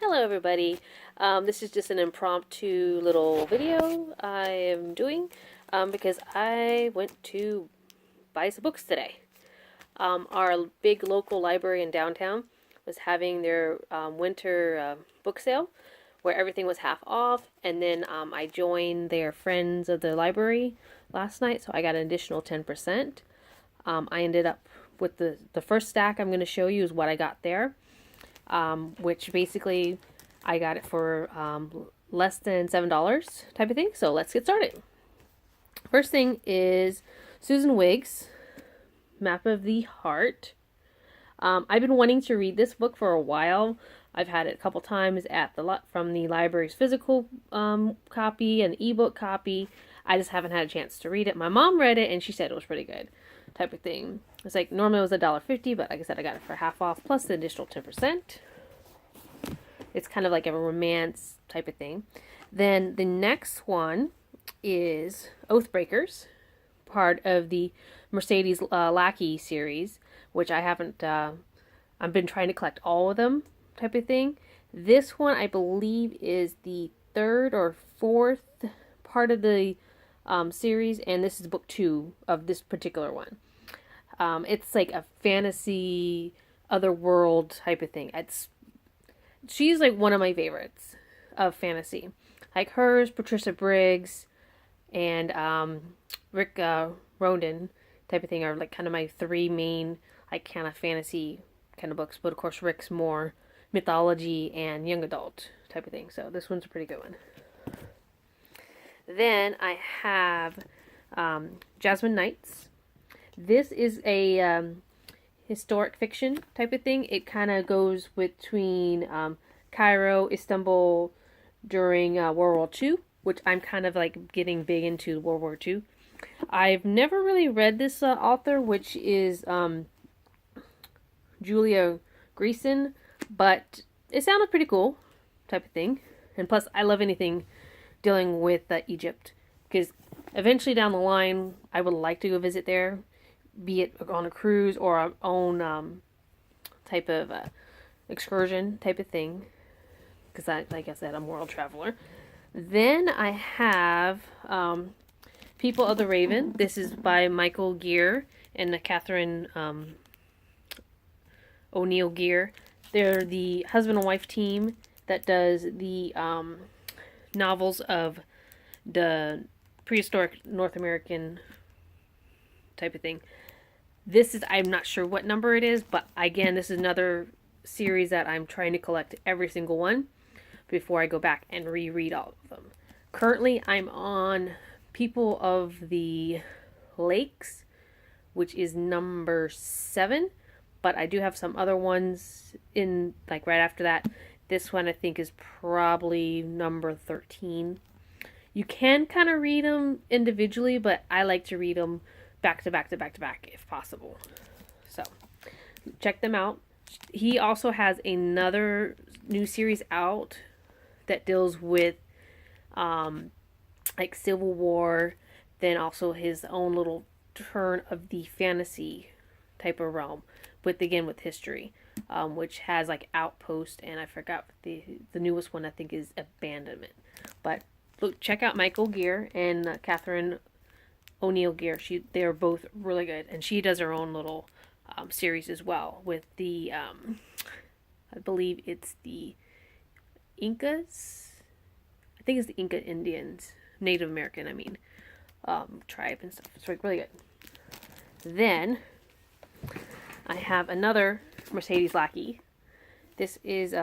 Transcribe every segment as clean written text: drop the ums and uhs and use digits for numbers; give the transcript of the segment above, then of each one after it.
Hello everybody. This is just an impromptu little video I am doing because I went to buy some books today. Our big local library in downtown was having their winter book sale where everything was half off, and then I joined their Friends of the Library last night, so I got an additional 10%. I ended up with the first stack I'm going to show you is what I got there. Which basically I got it for less than $7 type of thing. So let's get started. First thing is Susan Wiggs, Map of the Heart. I've been wanting to read this book for a while. I've had it a couple times at from the library's physical copy and ebook copy. I just haven't had a chance to read it. My mom read it and she said it was pretty good, type of thing. It's like normally it was $1.50, but like I said, I got it for half off plus the additional 10%. It's kind of like a romance type of thing. Then the next one is Oathbreakers, part of the Mercedes Lackey series, which I haven't. I've been trying to collect all of them, type of thing. This one I believe is the third or fourth part of the series, and this is book 2 of this particular one. It's like a fantasy, otherworld type of thing. She's like one of my favorites of fantasy. Like hers, Patricia Briggs, and Rick Rondon type of thing are like kind of my three main like kind of fantasy kind of books. But of course, Rick's more mythology and young adult type of thing. So this one's a pretty good one. Then I have Jasmine Nights. This is a historic fiction type of thing. It kind of goes between Cairo, Istanbul during World War II, which I'm kind of like getting big into World War II. I've never really read this author, which is Julia Greason, but it sounded pretty cool type of thing. And plus, I love anything dealing with Egypt, because eventually down the line, I would like to go visit there, be it on a cruise or our own type of excursion type of thing, because like I said, I'm a world traveler. Then I have People of the Raven. This is by Michael Gear and Catherine O'Neill Gear. They're the husband and wife team that does the novels of the prehistoric North American type of thing. This is, I'm not sure what number it is, but again, this is another series that I'm trying to collect every single one before I go back and reread all of them. Currently, I'm on People of the Lakes, which is number 7, but I do have some other ones in, like right after that. This one I think is probably number 13. You can kind of read them individually, but I like to read them back to back to back to back if possible. So check them out. He also has another new series out that deals with like Civil War, then also his own little turn of the fantasy type of realm, with again with history, which has like Outpost, and I forgot the newest one I think is Abandonment. But look, check out Michael Gear and Catherine O'Neill Gear. They're both really good, and she does her own little series as well with the I believe it's the Incas. I think it's the Inca Indians, Native American. I mean, tribe and stuff. It's like really good. Then I have another Mercedes Lackey. This is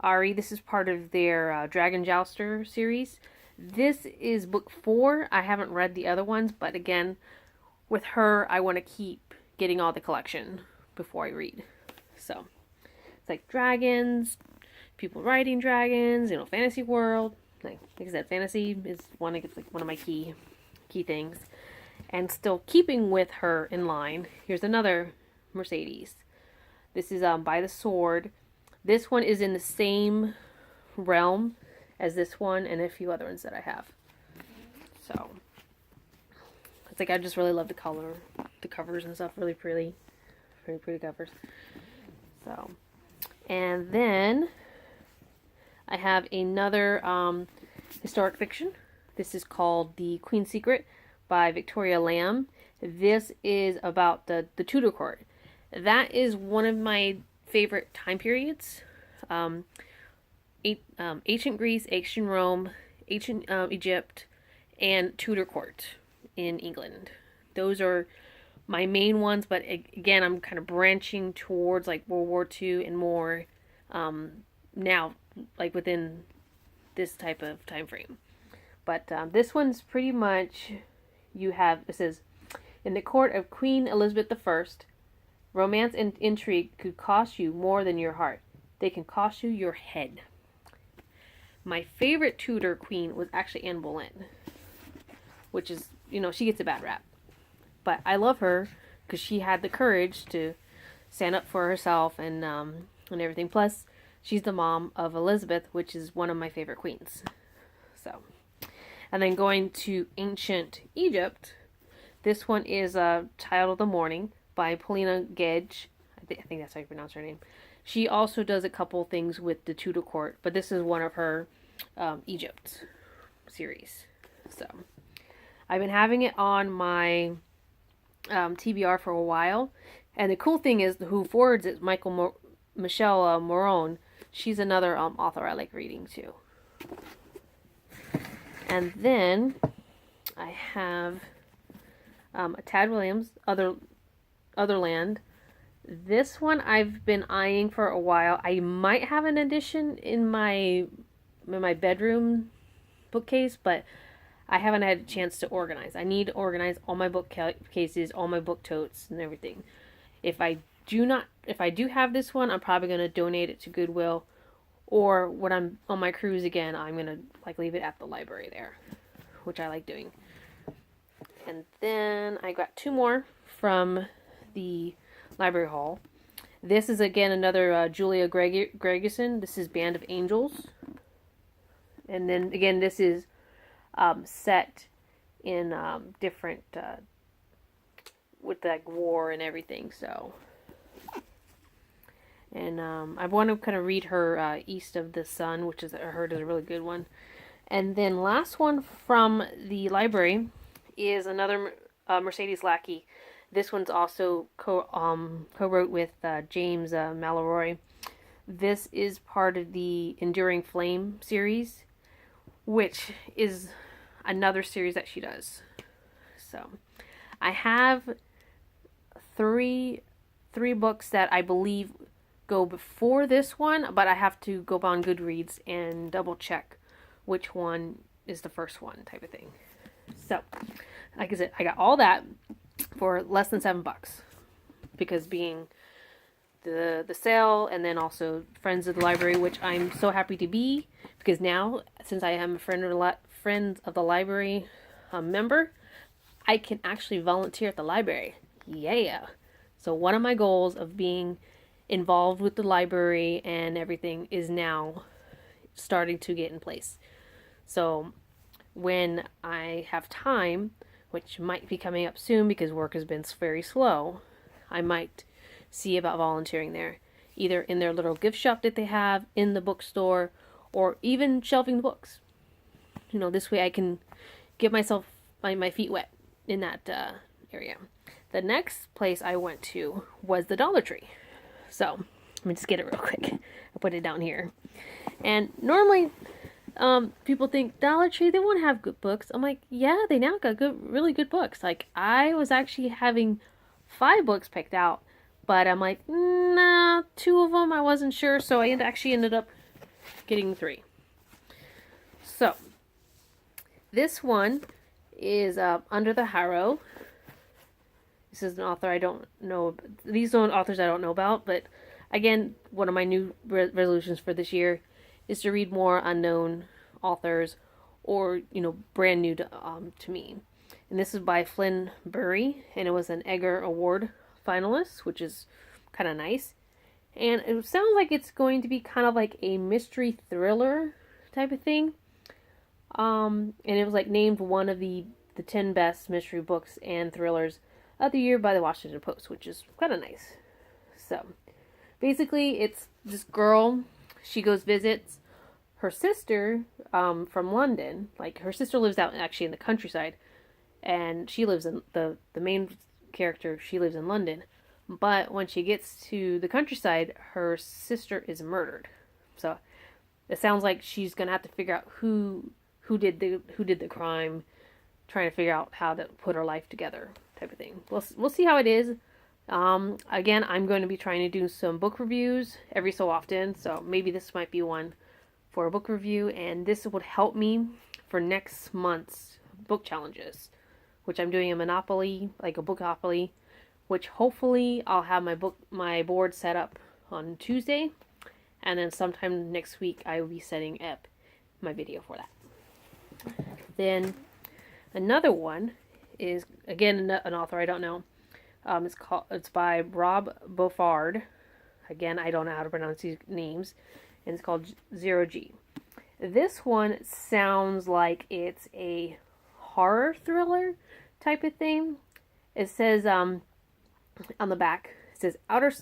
Ari. This is part of their Dragon Jouster series. This is book 4. I haven't read the other ones, but again, with her, I want to keep getting all the collection before I read. So, it's like dragons, people riding dragons, fantasy world. Like I said, fantasy is one of my key things. And still keeping with her in line, here's another Mercedes. This is By the Sword. This one is in the same realm as this one and a few other ones that I have. So it's like I just really love the color, the covers and stuff. Really pretty, very pretty covers. So, and then I have another historic fiction. This is called The Queen's Secret by Victoria Lamb. This is about the Tudor court. That is one of my favorite time periods. Ancient Greece, ancient Rome, ancient Egypt, and Tudor court in England. Those are my main ones, but again, I'm kind of branching towards like World War II and more now, like within this type of time frame. But this one's pretty much, it says, in the court of Queen Elizabeth I, romance and intrigue could cost you more than your heart. They can cost you your head. My favorite Tudor queen was actually Anne Boleyn, which is, she gets a bad rap. But I love her because she had the courage to stand up for herself and everything. Plus, she's the mom of Elizabeth, which is one of my favorite queens. So, and then going to ancient Egypt, this one is Child of the Morning by Paulina Gedge. I think that's how you pronounce her name. She also does a couple things with the Tudor court, but this is one of her Egypt series. So, I've been having it on my TBR for a while, and the cool thing is who forwards it, Michelle Moron. She's another author I like reading too. And then I have a Tad Williams, Otherland. This one I've been eyeing for a while. I might have an edition in my bedroom bookcase, but I haven't had a chance to organize. I need to organize all my bookcases, all my book totes, and everything. If I do have this one, I'm probably going to donate it to Goodwill, or when I'm on my cruise again, I'm going to leave it at the library there, which I like doing. And then I got two more from the library hall. This is again another Julia Gregerson. This is Band of Angels. And then again, this is set in different with war and everything. So, and I want to kind of read her East of the Sun, which is I heard is a really good one. And then last one from the library is another Mercedes Lackey. This one's also co-wrote with James Malloy. This is part of the Enduring Flame series, which is another series that she does. So, I have three books that I believe go before this one, but I have to go on Goodreads and double check which one is the first one type of thing. So, like I said, I got all that for less than $7 because being the sale and then also Friends of the Library, which I'm so happy to be because now since I am a Friends of the Library member, I can actually volunteer at the library. Yeah. So one of my goals of being involved with the library and everything is now starting to get in place. So when I have time, which might be coming up soon because work has been very slow, I might see about volunteering there. Either in their little gift shop that they have, in the bookstore, or even shelving the books. This way I can get myself, my feet wet in that area. The next place I went to was the Dollar Tree. So, let me just get it real quick. I put it down here. And normally, people think Dollar Tree, they won't have good books. I'm like, yeah, they now got really good books. Like, I was actually having 5 books picked out, but I'm like, nah, 2 of them I wasn't sure, so I actually ended up getting 3. So, this one is Under the Harrow. This is an author I don't know. These are authors I don't know about, but again, one of my new resolutions for this year is to read more unknown authors or, brand new to me. And this is by Flynn Burry, and it was an Edgar Award finalist, which is kind of nice. And it sounds like it's going to be kind of like a mystery thriller type of thing. And it was named one of the 10 best mystery books and thrillers of the year by the Washington Post, which is kind of nice. So, basically, it's this girl. She goes visits her sister from London, like her sister lives out actually in the countryside, and she lives in the main character. She lives in London, but when she gets to the countryside, her sister is murdered. So it sounds like she's gonna have to figure out who did the crime, trying to figure out how to put her life together, type of thing. We'll see how it is. Again, I'm going to be trying to do some book reviews every so often, so maybe this might be one for a book review, and this would help me for next month's book challenges, which I'm doing a Monopoly, like a Bookopoly, which hopefully I'll have my board set up on Tuesday, and then sometime next week I will be setting up my video for that. Then another one is, again, an author I don't know. It's by Rob Beauford. Again, I don't know how to pronounce these names. And it's called Zero G. This one sounds like it's a horror thriller type of thing. It says on the back, it says Outer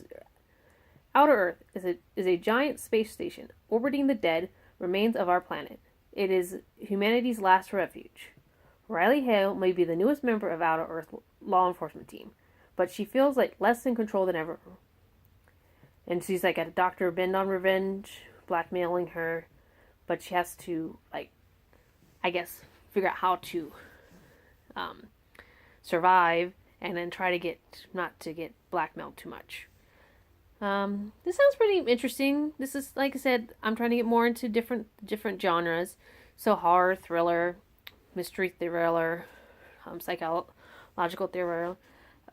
Earth is a giant space station orbiting the dead remains of our planet. It is humanity's last refuge. Riley Hale may be the newest member of Outer Earth law enforcement team, but she feels like less in control than ever. And she's like a doctor bent on revenge, blackmailing her, but she has to, like, I guess, figure out how to survive and then try to not to get blackmailed too much. This sounds pretty interesting. This is, like I said, I'm trying to get more into different genres. So horror, thriller, mystery thriller, psychological thriller.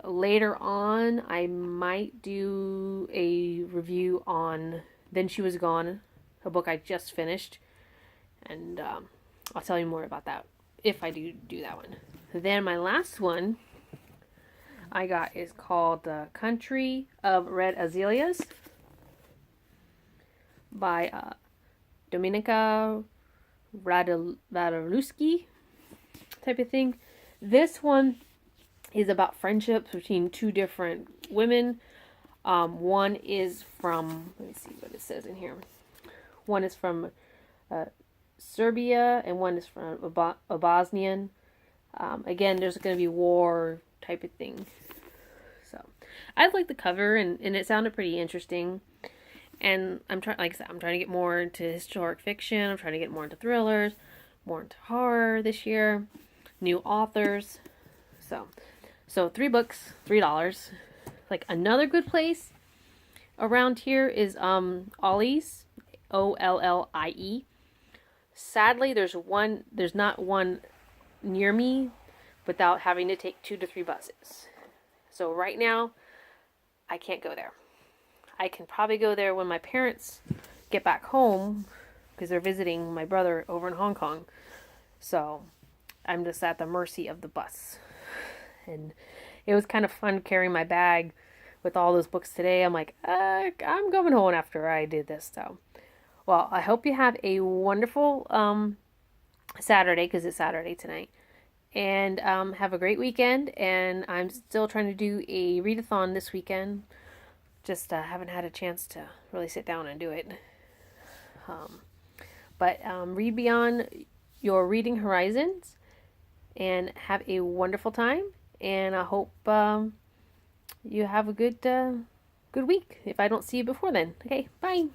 Later on, I might do a review on Then She Was Gone, a book I just finished, and I'll tell you more about that if I do that one. Then my last one I got is called The Country of Red Azaleas by Dominika Radomski type of thing. This one is about friendships between two different women. One is from, let me see what it says in here. One is from Serbia, and one is from a Bosnian. Again, there's going to be war type of thing. So, I like the cover, and it sounded pretty interesting. And I'm trying, like I said, I'm trying to get more into historic fiction. I'm trying to get more into thrillers, more into horror this year. New authors. So 3 books, $3. Like, another good place around here is Ollie's, Ollie. Sadly, there's not one near me without having to take 2 to 3 buses. So right now, I can't go there. I can probably go there when my parents get back home, because they're visiting my brother over in Hong Kong. So I'm just at the mercy of the bus. And it was kind of fun carrying my bag with all those books today. I'm like, I'm going home after I did this. So, well, I hope you have a wonderful Saturday, because it's Saturday tonight. And have a great weekend. And I'm still trying to do a readathon this weekend. Just haven't had a chance to really sit down and do it. But read beyond your reading horizons and have a wonderful time. And I hope you have a good week if I don't see you before then. Okay, bye.